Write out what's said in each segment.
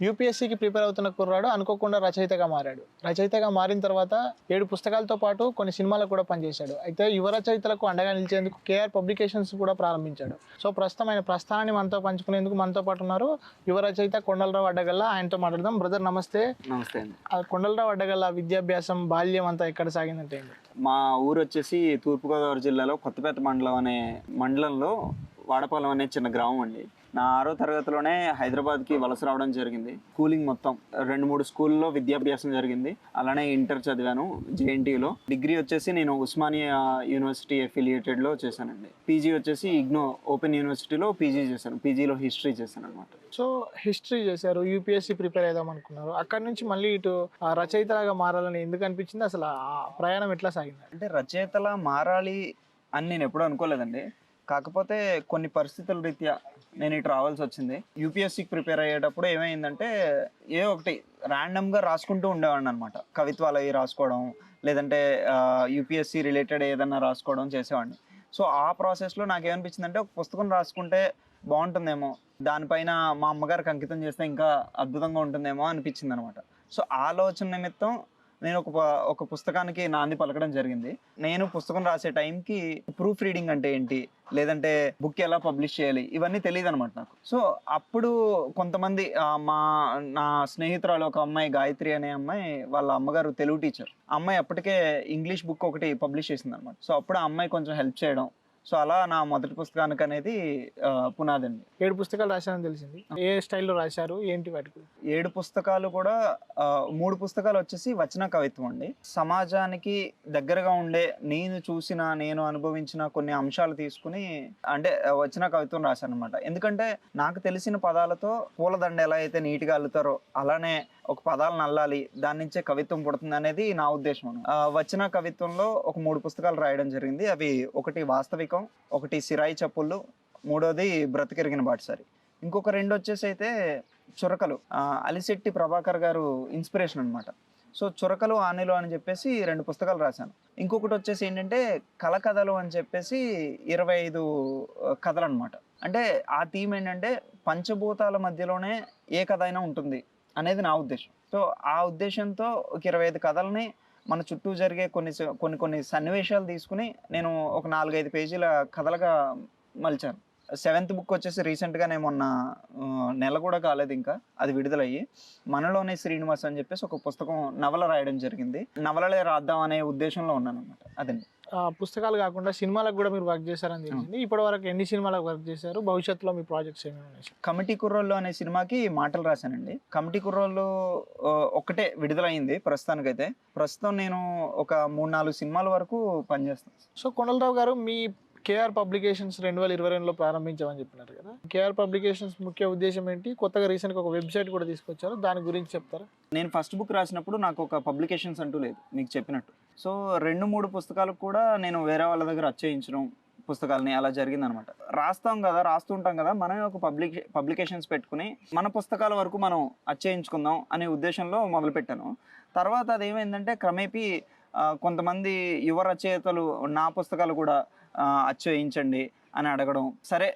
యూపీఎస్సీకి prepare అవుతున్న కుర్రాడు అనుకోకుండా రచయితగా మారాడు. రచయితగా మారిన తర్వాత 7 పుస్తకాలతో పాటు కొన్ని సినిమాలకు కూడా పనిచేశాడు. అయితే యువ రచయితలకు అండగా నిలిచేందుకు కేఆర్ పబ్లికేషన్స్ కూడా ప్రారంభించాడు. సో ప్రస్తుతం ఆయన ప్రస్థానాన్ని మనతో పంచుకునేందుకు మనతో పాటు ఉన్నారు యువ రచయిత కొండలరావు అడ్డగల్ల. ఆయనతో మాట్లాడదాం. బ్రదర్ నమస్తే. నమస్తే అండి. కొండలరావు అడ్డగల్ల విద్యాభ్యాసం బాల్యం అంతా ఎక్కడ సాగిందంటే? మా ఊరు వచ్చేసి తూర్పుగోదావరి జిల్లాలో కొత్తపేట మండలంలో వాడపాలెం అనే చిన్న గ్రామం అండి. నా 6వ తరగతిలోనే హైదరాబాద్కి వలస రావడం జరిగింది. స్కూలింగ్ మొత్తం 2-3 స్కూల్లో విద్యాభ్యాసం జరిగింది. అలానే ఇంటర్ చదివాను జేఎన్టీలో. డిగ్రీ వచ్చేసి నేను ఉస్మానియా యూనివర్సిటీ అఫిలియేటెడ్లో చేశానండి. పీజీ వచ్చేసి ఇగ్నో ఓపెన్ యూనివర్సిటీలో పీజీ చేశాను. పీజీలో హిస్టరీ చేశాను అనమాట. సో హిస్టరీ చేశారు, యూపీఎస్సీ ప్రిపేర్ అవుదాం అనుకున్నారు. అక్కడ నుంచి మళ్ళీ ఇటు రచయితలాగా మారాలని ఎందుకు అనిపించింది? అసలు ఆ ప్రయాణం ఎట్లా సాగింది? అంటే రచయితలా మారాలి అని నేను ఎప్పుడూ అనుకోలేదండి. కాకపోతే కొన్ని పరిస్థితుల రీత్యా నేను ఇటు రావాల్సి వచ్చింది. యూపీఎస్సీకి ప్రిపేర్ అయ్యేటప్పుడు ఏమైందంటే ఒకటి ర్యాండమ్గా రాసుకుంటూ ఉండేవాడిని అనమాట. కవిత్వాలు అవి రాసుకోవడం, లేదంటే యూపీఎస్సీ రిలేటెడ్ ఏదన్నా రాసుకోవడం చేసేవాడిని. సో ఆ ప్రాసెస్లో నాకేమనిపించిందంటే ఒక పుస్తకం రాసుకుంటే బాగుంటుందేమో, దానిపైన మా అమ్మగారికి అంకితం చేస్తే ఇంకా అద్భుతంగా ఉంటుందేమో అనిపించింది అనమాట. సో ఆలోచన నిమిత్తం నేను ఒక పుస్తకానికి నాంది పలకడం జరిగింది. నేను పుస్తకం రాసే టైంకి ప్రూఫ్ రీడింగ్ అంటే ఏంటి, లేదంటే బుక్ ఎలా పబ్లిష్ చేయాలి, ఇవన్నీ తెలియదు అనమాట నాకు. సో అప్పుడు కొంతమంది నా స్నేహితురాలు ఒక అమ్మాయి, గాయత్రి అనే అమ్మాయి, వాళ్ళ అమ్మగారు తెలుగు టీచర్. అమ్మాయి అప్పటికే ఇంగ్లీష్ బుక్ ఒకటి పబ్లిష్ చేసింది అనమాట. సో అప్పుడు ఆ అమ్మాయి కొంచెం హెల్ప్ చేయడం. సో అలా నా మొదటి పుస్తకానికి అనేది పునాది అండి. 7 పుస్తకాలు రాశారని తెలిసింది. ఏ స్టైల్లో రాశారు, ఏంటి వాటికి? 7 పుస్తకాలు కూడా 3 పుస్తకాలు వచ్చేసి వచన కవిత్వం అండి. సమాజానికి దగ్గరగా ఉండే నేను అనుభవించిన కొన్ని అంశాలు తీసుకుని అంటే వచన కవిత్వం రాశాను అనమాట. ఎందుకంటే నాకు తెలిసిన పదాలతో పూలదండ ఎలా అయితే నీట్గా అల్లుతారో అలానే ఒక పదాలను అల్లాలి, దాని నుంచే కవిత్వం పుడుతుంది అనేది నా ఉద్దేశం. వచన కవిత్వంలో ఒక 3 పుస్తకాలు రాయడం జరిగింది. అవి ఒకటి వాస్తవికం, ఒకటి సిరాయి చప్పుళ్ళు, మూడోది బ్రతికెరిగిన బాటసారి. ఇంకొక 2 వచ్చేసి అయితే చురకలు, అలిశెట్టి ప్రభాకర్ గారు ఇన్స్పిరేషన్ అనమాట. సో చురకలు ఆనెలు అని చెప్పేసి 2 పుస్తకాలు రాశాను. ఇంకొకటి వచ్చేసి ఏంటంటే కథలు అని చెప్పేసి 25 కథలు అనమాట. అంటే ఆ థీమ్ ఏంటంటే పంచభూతాల మధ్యలోనే ఏ కథ అయినా ఉంటుంది అనేది నా ఉద్దేశం. సో ఆ ఉద్దేశంతో ఒక 25 కథల్ని మన చుట్టూ జరిగే కొన్ని సన్నివేశాలు తీసుకుని నేను ఒక 4-5 పేజీల కథలుగా మలిచాను. 7th బుక్ వచ్చేసి రీసెంట్గానే మొన్న నెల కూడా కాలేదు ఇంకా అది విడుదలయ్యి, మనలోనే శ్రీనివాస్ అని చెప్పేసి ఒక పుస్తకం నవల రాయడం జరిగింది. నవలలే రాద్దాం అనే ఉద్దేశంలో ఉన్నాను అనమాట. అదండి. పుస్తకాలు కాకుండా సినిమాలకు కూడా మీరు వర్క్ చేశారని తెలిసింది. ఇప్పటి వరకు ఎన్ని సినిమాలకు వర్క్ చేశారు? భవిష్యత్తులో మీ ప్రాజెక్ట్స్ ఏమేమి ఉన్నాయి? కమిటీ కుర్రోళ్ళు అనే సినిమాకి మాటలు రాశానండి. కమిటీ కుర్రోళ్ళు ఒక్కటే విడుదలైంది ప్రస్తుతానికైతే. ప్రస్తుతం నేను ఒక 3-4 సినిమాల వరకు పనిచేస్తాను. సో కొండలరావు గారు, మీ కేఆర్ పబ్లికేషన్స్ 2022లో ప్రారంభించామని చెప్పినారు కదా. కేఆర్ పబ్లికేషన్స్ ముఖ్య ఉద్దేశం ఏంటి? కొత్తగా రీసెంట్గా ఒక వెబ్సైట్ కూడా తీసుకొచ్చారు, దాని గురించి చెప్తారా? నేను ఫస్ట్ బుక్ రాసినప్పుడు నాకు ఒక పబ్లికేషన్స్ అంటూ లేదు, మీకు చెప్పినట్టు. సో 2-3 పుస్తకాలకు కూడా నేను వేరే వాళ్ళ దగ్గర అచ్చేయించడం పుస్తకాలని అలా జరిగిందనమాట. రాస్తుంటాం కదా, మనమే ఒక పబ్లికేషన్స్ పెట్టుకుని మన పుస్తకాల వరకు మనం అచ్చేయించుకుందాం అనే ఉద్దేశంలో మొదలుపెట్టాను. తర్వాత అదేమైందంటే క్రమేపీ కొంతమంది యువ రచయితలు నా పుస్తకాలు కూడా అచ్చేయించండి అని అడగడం. సరే,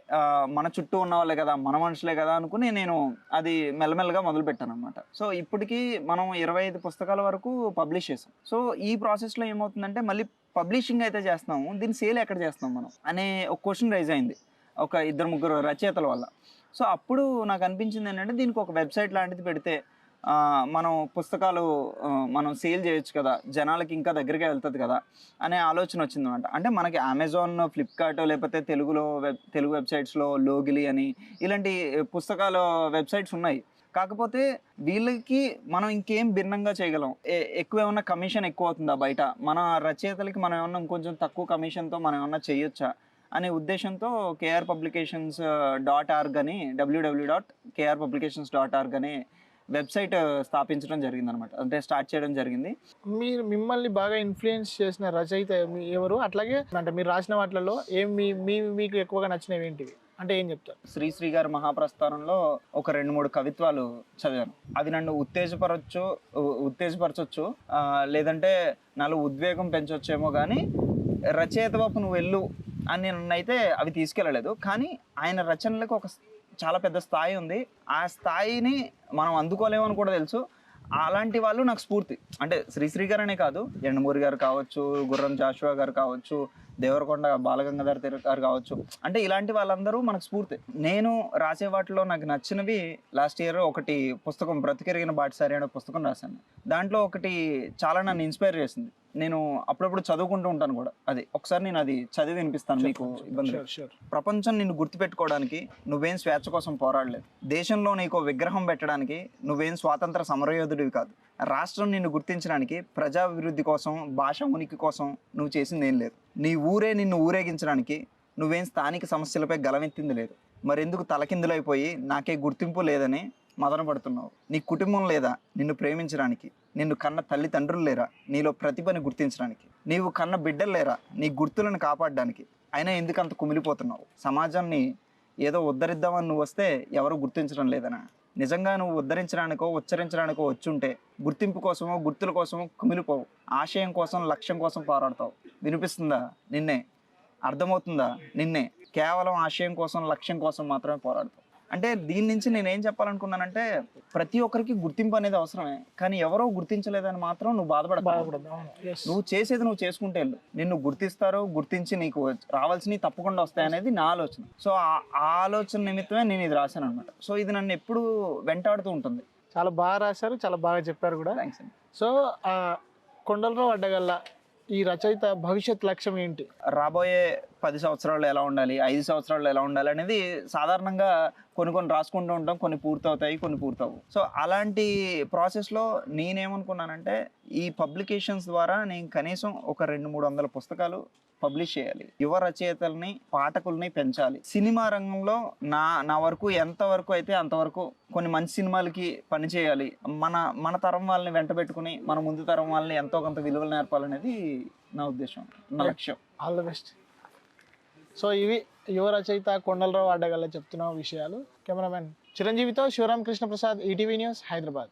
మన చుట్టూ ఉన్న వాళ్ళే కదా, మన మనుషులే కదా అనుకుని నేను అది మెల్లమెల్లగా మొదలుపెట్టాను అనమాట. సో ఇప్పటికీ మనం 25 పుస్తకాల వరకు పబ్లిష్ చేసాం. సో ఈ ప్రాసెస్లో ఏమవుతుందంటే మళ్ళీ పబ్లిషింగ్ అయితే చేస్తున్నాము, దీన్ని సేల్ ఎక్కడ చేస్తాం మనం అనే ఒక క్వశ్చన్ రైజ్ అయింది ఒక 2-3 రచయితల వల్ల. సో అప్పుడు నాకు అనిపించింది ఏంటంటే దీనికి ఒక వెబ్సైట్ లాంటిది పెడితే మనం పుస్తకాలు మనం సేల్ చేయొచ్చు కదా, జనాలకి ఇంకా దగ్గరగా వెళ్తుంది కదా అనే ఆలోచన వచ్చింది అనమాట. అంటే మనకి అమెజాన్, ఫ్లిప్కార్ట్, లేకపోతే తెలుగు వెబ్సైట్స్లో లోగిలి అని ఇలాంటి పుస్తకాల వెబ్సైట్స్ ఉన్నాయి. కాకపోతే వీళ్ళకి మనం ఇంకేం భిన్నంగా చేయగలం? ఎక్కువ ఏమన్నా కమిషన్ ఎక్కువ అవుతుందా బయట? మన రచయితలకి మనం ఏమన్నా ఇంకొంచెం తక్కువ కమిషన్తో మనం ఏమన్నా చేయొచ్చా అనే ఉద్దేశంతో krpublications.org అని www.krpublications.org అని వెబ్సైట్ స్థాపించడం జరిగింది అనమాట. అంటే స్టార్ట్ చేయడం జరిగింది. మిమ్మల్ని బాగా ఇన్ఫ్లుయెన్స్ చేసిన రచయిత ఎవరు? అట్లాగే అంటే మీరు రాసిన వాటిల్లో మీకు ఎక్కువగా నచ్చినవి ఏంటివి అంటే ఏం చెప్తారు? శ్రీశ్రీ గారి మహాప్రస్థానంలో ఒక 2-3 కవిత్వాలు చదివాను. అవి నన్ను ఉత్తేజపరచొచ్చు, లేదంటే నాలో ఉద్వేగం పెంచొచ్చేమో, కానీ రచయిత వైపు నువ్వు వెళ్ళు అని నన్నైతే అవి తీసుకెళ్ళలేదు. కానీ ఆయన రచనలకు ఒక చాలా పెద్ద స్థాయి ఉంది. ఆ స్థాయిని మనం అందుకోలేమని కూడా తెలుసు. అలాంటి వాళ్ళు నాకు స్ఫూర్తి. అంటే శ్రీశ్రీ గారనే కాదు, యండమూరి గారు కావచ్చు, గుర్రం జాషువా గారు కావచ్చు, దేవరకొండ బాలగంగాధర్ తిలక్ గారు కావచ్చు. అంటే ఇలాంటి వాళ్ళందరూ మనకు స్ఫూర్తి. నేను రాసే వాటిలో నాకు నచ్చినవి లాస్ట్ ఇయర్ ఒకటి పుస్తకం 'బ్రతికెరిగిన బాటసారి' అనే పుస్తకం రాశాను. దాంట్లో ఒకటి చాలా నన్ను ఇన్స్పైర్ చేసింది. నేను అప్పుడప్పుడు చదువుకుంటూ ఉంటాను కూడా. అది ఒకసారి నేను అది చదివి వినిపిస్తాను, మీకు ఇబ్బంది లేదు. ప్రపంచం నిన్ను గుర్తుపెట్టుకోవడానికి నువ్వేం స్వేచ్ఛ కోసం పోరాడలేదు. దేశంలో నీకు విగ్రహం పెట్టడానికి నువ్వేం స్వాతంత్ర సమరయోధుడివి కాదు. రాష్ట్రం నిన్ను గుర్తించడానికి, ప్రజాభివృద్ధి కోసం, భాష ఉనికి కోసం నువ్వు చేసింది ఏం లేదు. నీ ఊరే నిన్ను ఊరేగించడానికి నువ్వేం స్థానిక సమస్యలపై గలమెత్తింది లేదు. మరెందుకు తలకిందులైపోయి నాకే గుర్తింపు లేదని మదన పడుతున్నావు? నీ కుటుంబం లేదా నిన్ను ప్రేమించడానికి? నిన్ను కన్న తల్లిదండ్రులు లేరా నీలో ప్రతిభని గుర్తించడానికి? నీవు కన్న బిడ్డలు లేరా నీ గుర్తులను కాపాడడానికి? అయినా ఎందుకు అంత కుమిలిపోతున్నావు? సమాజాన్ని ఏదో ఉద్ధరిద్దామని నువ్వు వస్తే ఎవరు గుర్తించడం లేదనా? నిజంగా నువ్వు ఉద్ధరించడానికో ఉచ్చరించడానికో వచ్చుంటే గుర్తింపు కోసమో గుర్తుల కోసమో కుమిలిపోవు. ఆశయం కోసం, లక్ష్యం కోసం పోరాడతావు. వినిపిస్తుందా? నిన్నే. అర్థమవుతుందా? నిన్నే. కేవలం ఆశయం కోసం, లక్ష్యం కోసం మాత్రమే పోరాడతావు. అంటే దీని నుంచి నేనేం చెప్పాలనుకున్నానంటే, ప్రతి ఒక్కరికి గుర్తింపు అనేది అవసరమే, కానీ ఎవరో గుర్తించలేదని మాత్రం నువ్వు బాధపడకూడదు. నువ్వు చేసేది నువ్వు చేసుకుంటే వెళ్ళు. నిన్ను గుర్తిస్తారు, గుర్తించి నీకు రావాల్సినవి తప్పకుండా వస్తాయి అనేది నా ఆలోచన. సో ఆ ఆలోచన నిమిత్తమే నేను ఇది రాశాను అనమాట. సో ఇది నన్ను ఎప్పుడు వెంటాడుతూ ఉంటుంది. చాలా బాగా రాశారు, చాలా బాగా చెప్పారు కూడా. థ్యాంక్స్ అండి. సో కొండలరావు అడ్డగల్ల ఈ రచయిత భవిష్యత్ లక్ష్యం ఏంటి? రాబోయే 10 సంవత్సరాల్లో ఎలా ఉండాలి, 5 సంవత్సరాల్లో ఎలా ఉండాలి అనేది సాధారణంగా కొన్ని రాసుకుంటూ ఉంటాం. కొన్ని పూర్తవుతాయి, కొన్ని పూర్తవు. సో అలాంటి ప్రాసెస్లో నేనేమనుకున్నానంటే, ఈ పబ్లికేషన్స్ ద్వారా నేను కనీసం ఒక 200-300 పుస్తకాలు పబ్లిష్ చేయాలి. యువ రచయితల్ని, పాఠకుల్ని పెంచాలి. సినిమా రంగంలో నా వరకు ఎంతవరకు అయితే అంతవరకు కొన్ని మంచి సినిమాలకి పని చేయాలి. మన తరం వాళ్ళని వెంట పెట్టుకుని మన ముందు తరం వాళ్ళని ఎంతో కొంత విలువలు నేర్పాలనేది నా ఉద్దేశం, నా లక్ష్యం. All the best. సో ఇవి యువ రచయిత కొండలరావు అడ్డగల్ల చెప్తున్న విషయాలు. కెమెరామెన్ చిరంజీవితో శివరామ్ కృష్ణ ప్రసాద్, ఈటీవీ న్యూస్, హైదరాబాద్.